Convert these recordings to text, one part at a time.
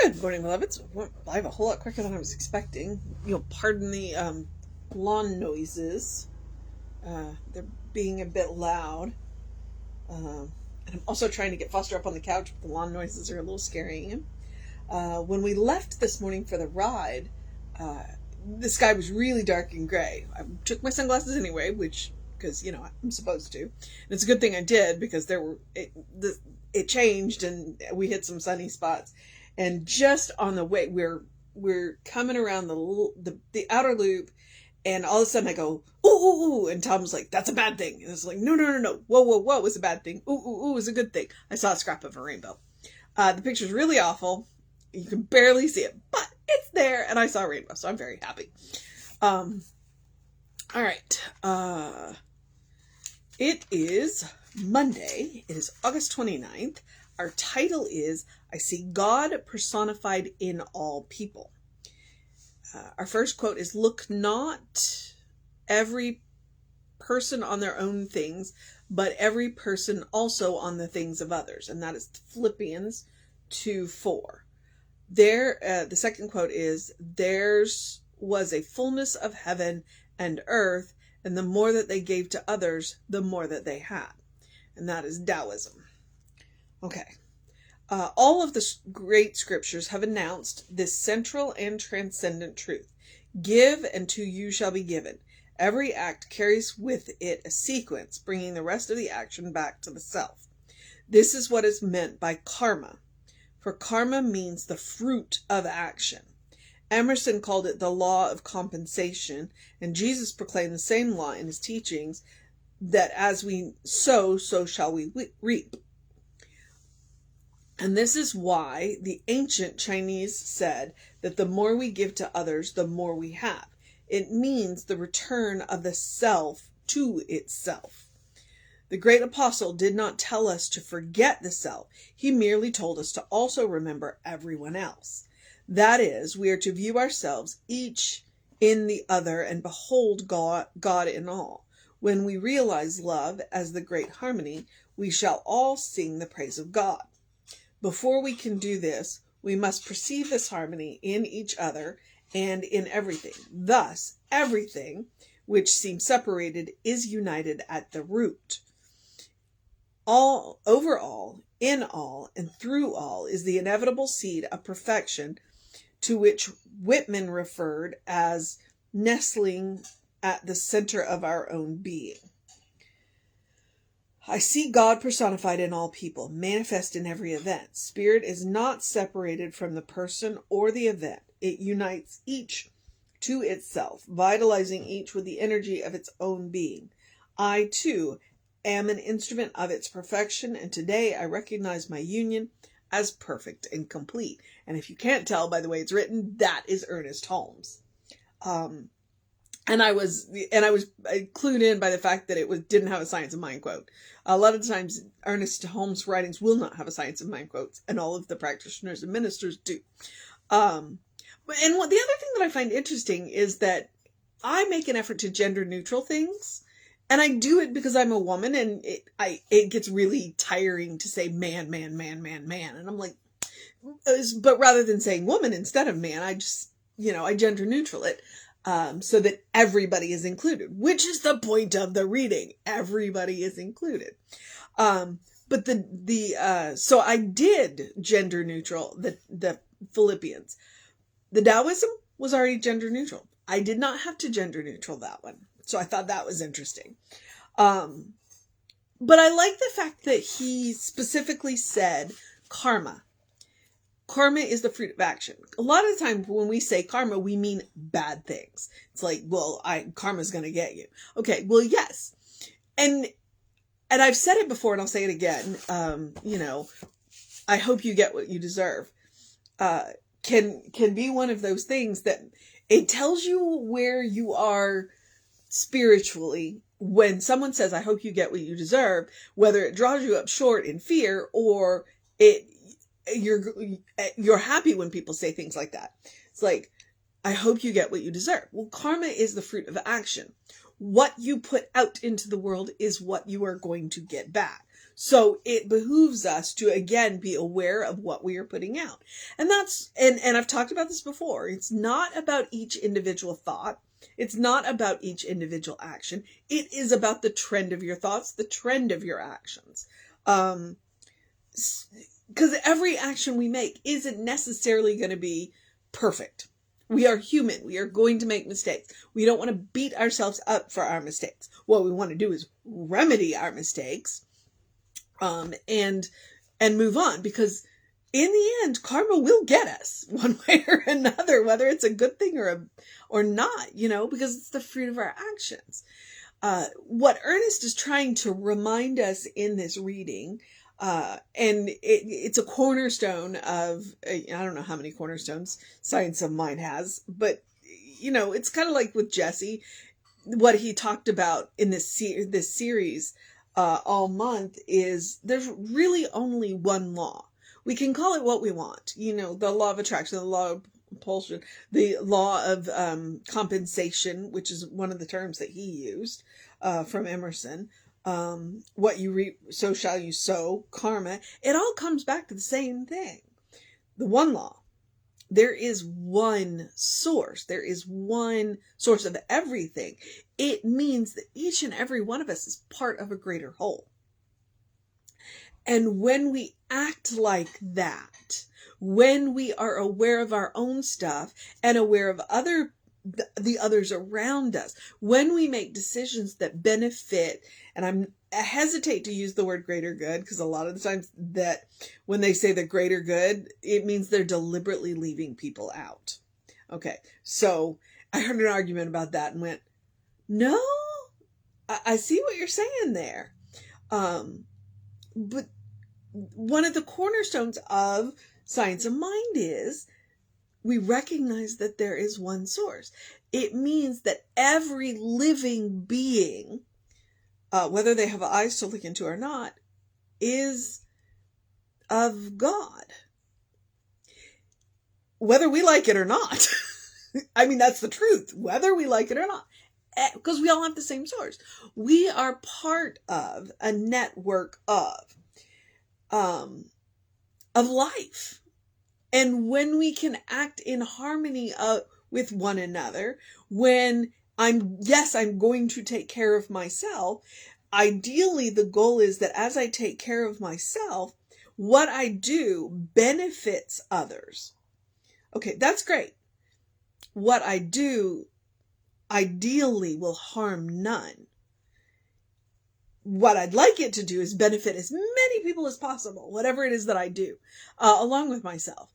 Good morning, beloveds. Went live a whole lot quicker than I was expecting. You'll pardon the lawn noises. They're being a bit loud. And I'm also trying to get Foster up on the couch, but the lawn noises are a little scaring him. When we left this morning for the ride, the sky was really dark and gray. I took my sunglasses anyway, because I'm supposed to. And it's a good thing I did, because it changed and we hit some sunny spots. And just on the way, we're coming around the outer loop, and all of a sudden I go, ooh, ooh, ooh, and Tom's like, that's a bad thing. And it's like, no, whoa, whoa, whoa, it's a bad thing. Ooh, ooh, ooh, it's a good thing. I saw a scrap of a rainbow. The picture's really awful. You can barely see it, but it's there, and I saw a rainbow, so I'm very happy. All right. It is Monday. It is August 29th. Our title is, I See God Personified in All People. Our first quote is, look not every person on their own things, but every person also on the things of others. And that is Philippians 2:4. The second quote is, theirs was a fullness of heaven and earth, and the more that they gave to others, the more that they had. And that is Taoism. Okay. All of the great scriptures have announced this central and transcendent truth. Give, and to you shall be given. Every act carries with it a sequence, bringing the rest of the action back to the self. This is what is meant by karma. For karma means the fruit of action. Emerson called it the law of compensation, and Jesus proclaimed the same law in his teachings, that as we sow, so shall we reap. And this is why the ancient Chinese said that the more we give to others, the more we have. It means the return of the self to itself. The great apostle did not tell us to forget the self. He merely told us to also remember everyone else. That is, we are to view ourselves each in the other and behold God in all. When we realize love as the great harmony, we shall all sing the praise of God. Before we can do this, we must perceive this harmony in each other and in everything. Thus, everything which seems separated is united at the root. All, over all, in all, and through all is the inevitable seed of perfection, to which Whitman referred as nestling at the center of our own being. I see God personified in all people, manifest in every event. Spirit is not separated from the person or the event. It unites each to itself, vitalizing each with the energy of its own being. I, too, am an instrument of its perfection, and today I recognize my union as perfect and complete. And if you can't tell by the way it's written, that is Ernest Holmes. And I was clued in by the fact that it didn't have a science of mind quote. A lot of times Ernest Holmes' writings will not have a science of mind quotes, and all of the practitioners and ministers do. And the other thing that I find interesting is that I make an effort to gender neutral things, and I do it because I'm a woman, and it gets really tiring to say man, man, man, man, man, and I'm like, but rather than saying woman instead of man, I just I gender neutral it. So that everybody is included, which is the point of the reading. Everybody is included. But so I did gender neutral the Philippians. The Taoism was already gender neutral. I did not have to gender neutral that one. So I thought that was interesting. But I like the fact that he specifically said karma. Karma is the fruit of action. A lot of the time when we say karma, we mean bad things. It's like, well, karma's going to get you. Okay, well, yes. And I've said it before and I'll say it again. I hope you get what you deserve. Can be one of those things that it tells you where you are spiritually when someone says, I hope you get what you deserve, whether it draws you up short in fear or you're happy when people say things like that. It's like, I hope you get what you deserve. Well, karma is the fruit of action. What you put out into the world is what you are going to get back. So it behooves us to, again, be aware of what we are putting out. And and I've talked about this before. It's not about each individual thought. It's not about each individual action. It is about the trend of your thoughts, the trend of your actions. Because every action we make isn't necessarily going to be perfect. We are human. We are going to make mistakes. We don't want to beat ourselves up for our mistakes. What we want to do is remedy our mistakes, and move on, because in the end, karma will get us one way or another, whether it's a good thing or not, because it's the fruit of our actions. What Ernest is trying to remind us in this reading, and it's a cornerstone of, I don't know how many cornerstones Science of Mind has, but, it's kind of like with Jesse, what he talked about in this series all month is there's really only one law. We can call it what we want, the law of attraction, the law of propulsion, the law of compensation, which is one of the terms that he used from Emerson. What you reap, so shall you sow, karma. It all comes back to the same thing. The one law. There is one source. There is one source of everything. It means that each and every one of us is part of a greater whole. And when we act like that, when we are aware of our own stuff and aware of the others around us, when we make decisions that benefit, and I hesitate to use the word greater good, because a lot of the times that when they say the greater good, it means they're deliberately leaving people out. Okay, so I heard an argument about that and went, no, I see what you're saying there. But one of the cornerstones of Science of Mind is we recognize that there is one source. It means that every living being, whether they have eyes to look into or not, is of God. Whether we like it or not. I mean, that's the truth. Whether we like it or not. Because we all have the same source. We are part of a network of life. And when we can act in harmony with one another, when I'm going to take care of myself. Ideally, the goal is that as I take care of myself, what I do benefits others. Okay, that's great. What I do ideally will harm none. What I'd like it to do is benefit as many people as possible, whatever it is that I do, along with myself.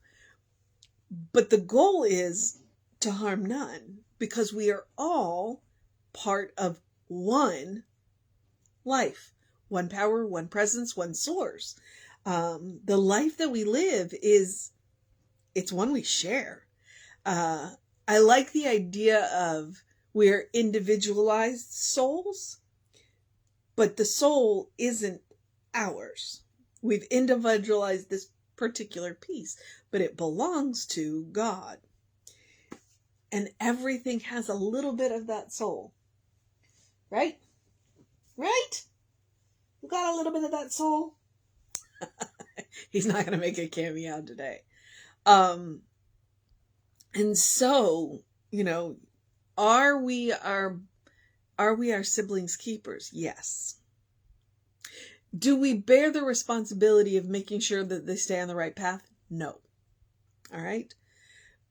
But the goal is to harm none, because we are all part of one life, one power, one presence, one source. The life that we live it's one we share. I like the idea of we're individualized souls, but the soul isn't ours. We've individualized this particular piece, but it belongs to God. And everything has a little bit of that soul. Right? Right? You got a little bit of that soul? He's not going to make a cameo today. And so, are we our siblings' keepers? Yes. Do we bear the responsibility of making sure that they stay on the right path? No. All right?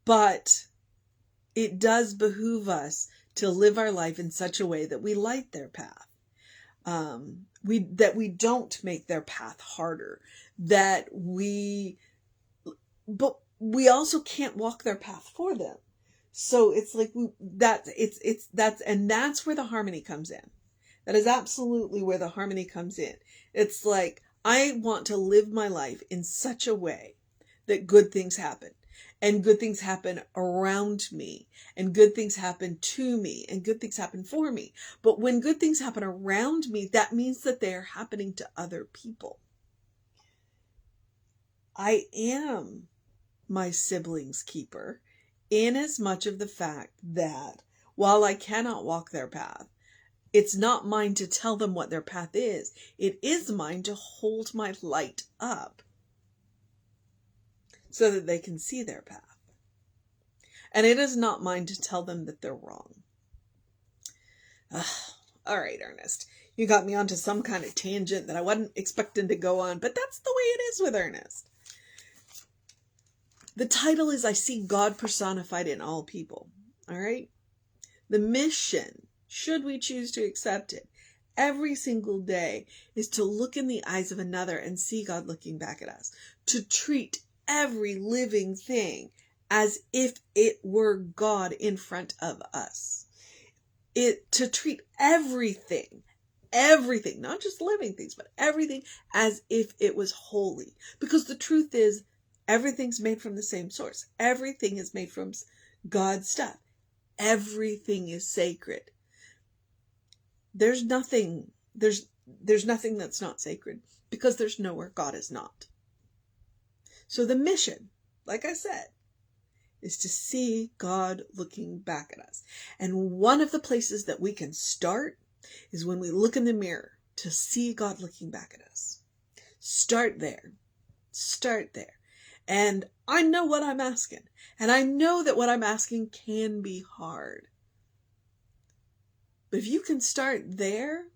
But it does behoove us to live our life in such a way that we light their path. That we don't make their path harder. But we also can't walk their path for them. So it's like that's where the harmony comes in. That is absolutely where the harmony comes in. It's like, I want to live my life in such a way that good things happen. And good things happen around me. And good things happen to me. And good things happen for me. But when good things happen around me, that means that they are happening to other people. I am my siblings' keeper, in as much of the fact that while I cannot walk their path, It's not mine to tell them what their path is. It is mine to hold my light up so that they can see their path. And it is not mine to tell them that they're wrong. All right, Ernest. You got me onto some kind of tangent that I wasn't expecting to go on, but that's the way it is with Ernest. The title is I See God Personified in All People. All right? The mission, should we choose to accept it, every single day is to look in the eyes of another and see God looking back at us. To treat every living thing as if it were God in front of us. To treat everything, not just living things, but everything as if it was holy. Because the truth is, everything's made from the same source. Everything is made from God's stuff. Everything is sacred. There's nothing that's not sacred, because there's nowhere God is not. So the mission, like I said, is to see God looking back at us. And one of the places that we can start is when we look in the mirror to see God looking back at us. Start there. Start there. And I know what I'm asking. And I know that what I'm asking can be hard. But if you can start there,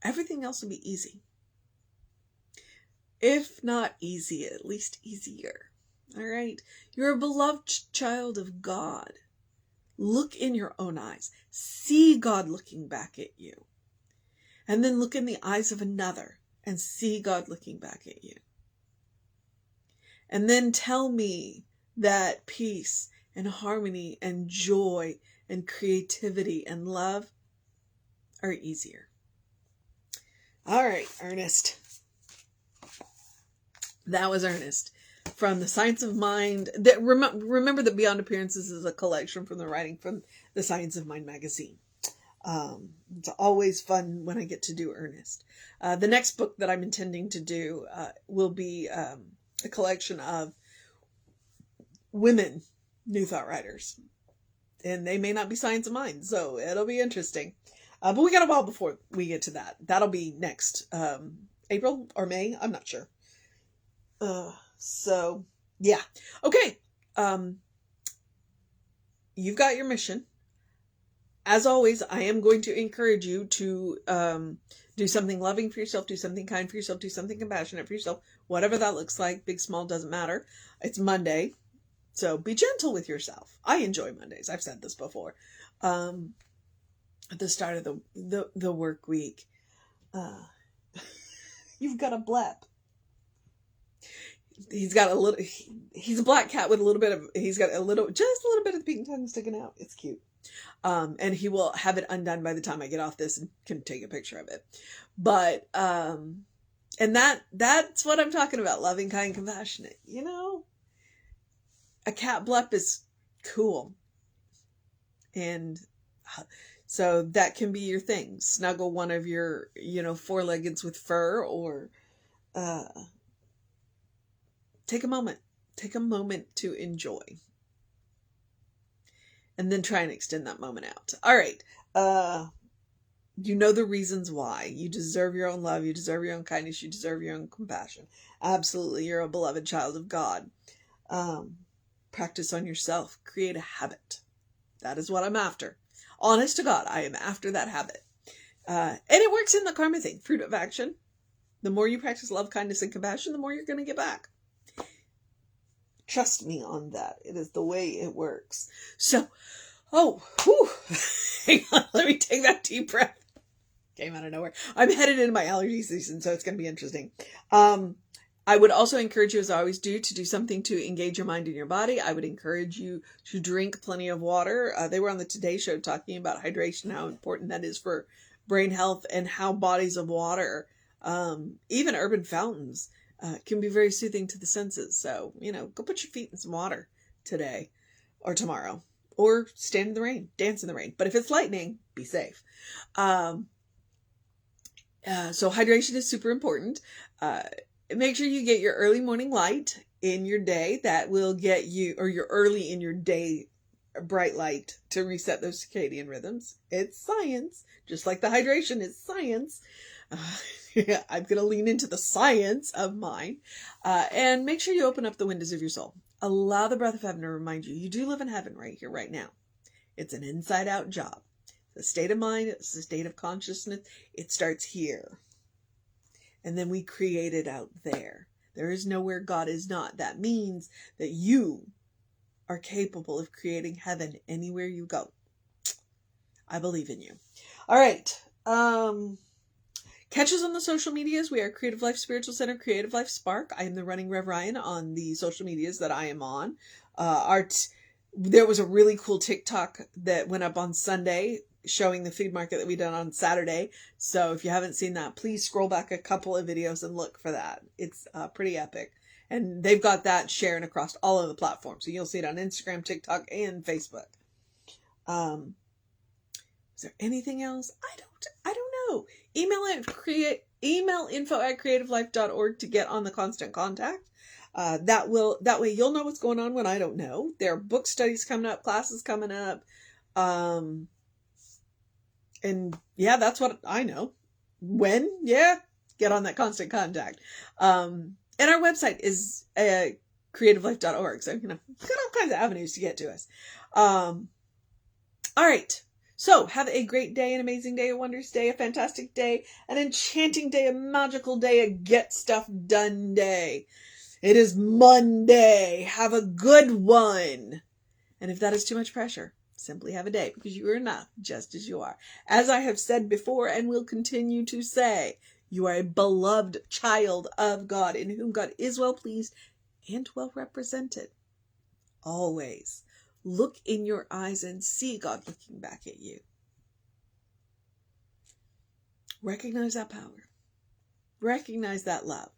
everything else will be easy. If not easy, at least easier. All right? You're a beloved child of God. Look in your own eyes. See God looking back at you. And then look in the eyes of another and see God looking back at you. And then tell me that peace and harmony and joy and creativity and love are easier. All right, Ernest. That was Ernest from The Science of Mind. Remember that Beyond Appearances is a collection from the writing from the Science of Mind magazine. It's always fun when I get to do Ernest. The next book that I'm intending to do will be a collection of women New Thought writers. And they may not be Science of Mind, so it'll be interesting. But we got a while before we get to that. That'll be next April or May. I'm not sure. So yeah. Okay. You've got your mission. As always, I am going to encourage you to do something loving for yourself, do something kind for yourself, do something compassionate for yourself, whatever that looks like. Big, small, doesn't matter. It's Monday, so be gentle with yourself. I enjoy Mondays. I've said this before. At the start of the work week, you've got a blep. He's a black cat with just a little bit of the pink tongue sticking out. It's cute. And he will have it undone by the time I get off this and can take a picture of it. But, and that's what I'm talking about. Loving, kind, compassionate, a cat blep is cool. And so that can be your thing. Snuggle one of your, four-leggeds with fur, or, take a moment to enjoy. And then try and extend that moment out. All right. You know the reasons why. You deserve your own love. You deserve your own kindness. You deserve your own compassion. Absolutely. You're a beloved child of God. Practice on yourself. Create a habit. That is what I'm after. Honest to God, I am after that habit. And it works in the karma thing. Fruit of action. The more you practice love, kindness, and compassion, the more you're going to get back. Trust me on that. It is the way it works. So, hang on, let me take that deep breath. Came out of nowhere. I'm headed into my allergy season, so it's going to be interesting. I would also encourage you, as I always do, to do something to engage your mind and your body. I would encourage you to drink plenty of water. They were on the Today Show talking about hydration, how important that is for brain health, and how bodies of water, even urban fountains, can be very soothing to the senses. So, go put your feet in some water today or tomorrow, or stand in the rain, dance in the rain. But if it's lightning, be safe. So hydration is super important. Make sure you get your early morning light in your day. That will get you, or your early in your day bright light to reset those circadian rhythms. It's science, just like the hydration is science. Yeah, I'm going to lean into the science of mine. And make sure you open up the windows of your soul. Allow the breath of heaven to remind you, you do live in heaven right here, right now. It's an inside out job. It's a state of mind. It's a state of consciousness. It starts here. And then we create it out there. There is nowhere God is not. That means that you are capable of creating heaven anywhere you go. I believe in you. All right. Catch us on the social medias. We are Creative Life Spiritual Center, Creative Life Spark. I am the running Rev Ryan on the social medias that I am on. There was a really cool TikTok that went up on Sunday showing the food market that we done on Saturday. So if you haven't seen that, please scroll back a couple of videos and look for that. It's pretty epic. And they've got that sharing across all of the platforms. So you'll see it on Instagram, TikTok, and Facebook. Is there anything else? I don't know. Email info@creativelife.org to get on the constant contact. That way you'll know what's going on when I don't know. There are book studies coming up, classes coming up. And yeah, that's what I know. When? Yeah, get on that constant contact. And our website is creativelife.org. So, got all kinds of avenues to get to us. All right. So have a great day, an amazing day, a wondrous day, a fantastic day, an enchanting day, a magical day, a get stuff done day. It is Monday. Have a good one. And if that is too much pressure, simply have a day, because you are enough just as you are. As I have said before and will continue to say, you are a beloved child of God, in whom God is well pleased and well represented. Always look in your eyes and see God looking back at you. Recognize that power. Recognize that love.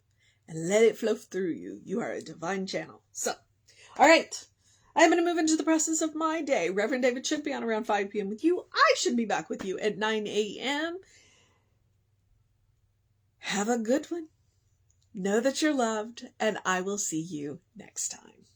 And let it flow through you. You are a divine channel. So, all right. I'm going to move into the presence of my day. Reverend David should be on around 5 p.m. with you. I should be back with you at 9 a.m. Have a good one. Know that you're loved, and I will see you next time.